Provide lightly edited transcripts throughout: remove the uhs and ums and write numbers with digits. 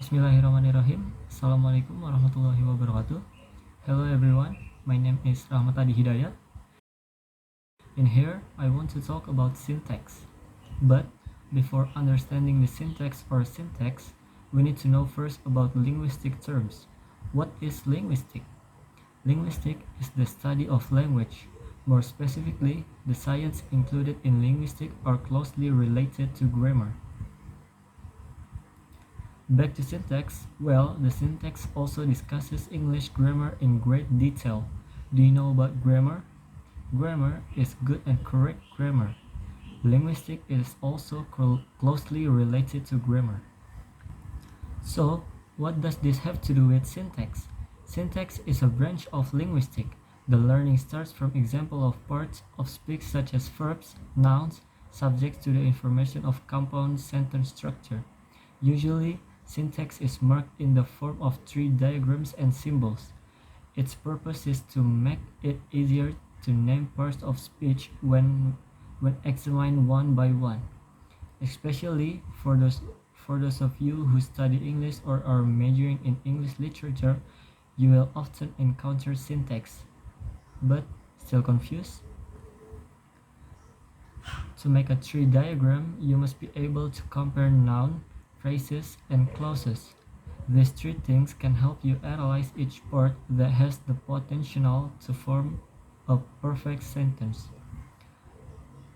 Bissmillahirohmanirrohim. Assalamualaikum warahmatullahi wabarakatuh. Hello everyone, my name is Rahmat Adi Hidayat. In here, I want to talk about syntax. But before understanding the syntax or syntax, we need to know first about linguistic terms. What is linguistic? Linguistic is the study of language. More specifically, the science included in linguistic are closely related to grammar. Back to syntax. Well, the syntax also discusses English grammar in great detail. Do you know about grammar? Grammar is good and correct grammar. Linguistic is also closely related to grammar. So, what does this have to do with syntax? Syntax is a branch of linguistic. The learning starts from example of parts of speech such as verbs, nouns, subjects to the information of compound sentence structure. Usually, syntax is marked in the form of tree diagrams and symbols. Its purpose is to make it easier to name parts of speech when examined one by one. Especially for those of you who study English or are majoring in English literature, you will often encounter syntax. But still confused? To make a tree diagram, you must be able to compare noun, phrases, and clauses. These three things can help you analyze each part that has the potential to form a perfect sentence.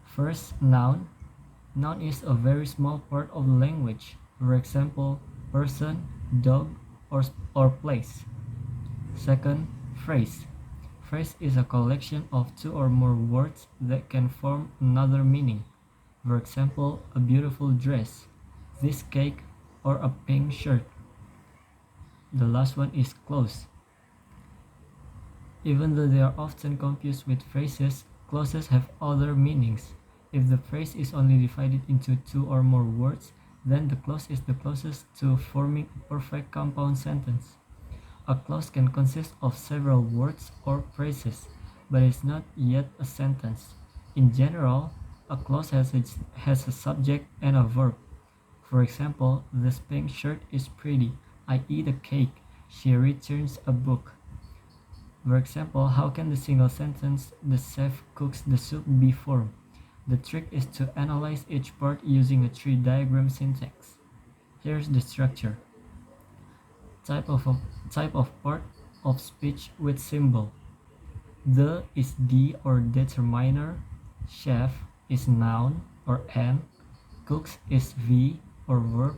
First, noun. Noun is a very small part of the language. For example, person, dog, or place. Second, phrase. Phrase is a collection of two or more words that can form another meaning. For example, a beautiful dress, this cake, or a pink shirt. The last one is clause. Even though they are often confused with phrases, clauses have other meanings. If the phrase is only divided into two or more words, then the clause is the closest to forming a perfect compound sentence. A clause can consist of several words or phrases, but is not yet a sentence. In general, a clause has a subject and a verb. For example, this pink shirt is pretty. I eat a cake. She returns a book. For example, how can the single sentence, the chef cooks the soup, be formed? The trick is to analyze each part using a tree diagram syntax. Here's the structure. Type of part of speech with symbol. The is the or determiner. Chef is noun or n. Cooks is v or verb.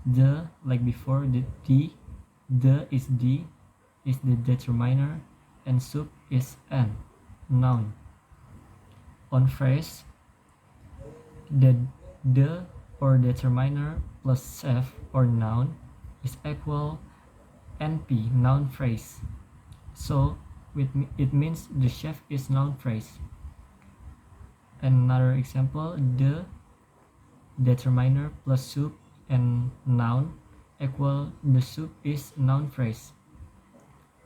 The, like before, the is the determiner, and soup is n, noun. On phrase, the or determiner plus chef or noun is equal NP, noun phrase. So it means the chef is noun phrase. Another example, the determiner plus soup and noun equal the soup is noun phrase.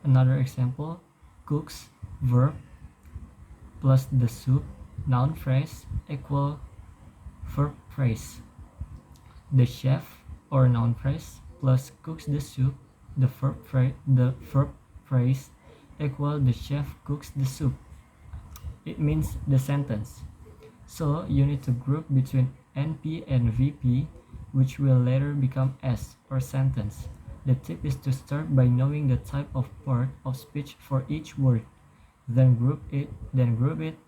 Another example, cooks verb plus the soup noun phrase equal verb phrase. The chef or noun phrase plus cooks the soup, the verb phrase equal the chef cooks the soup. It means the sentence. So you need to group between NP and VP, which will later become S or sentence. The tip is to start by knowing the type of part of speech for each word, then group it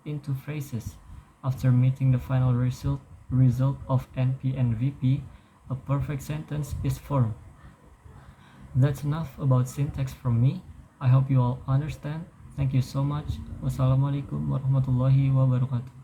into phrases. After meeting the final result of NP and VP, a perfect sentence is formed. That's enough about syntax from me. I hope you all understand. Thank you so much. Wassalamualaikum warahmatullahi wabarakatuh.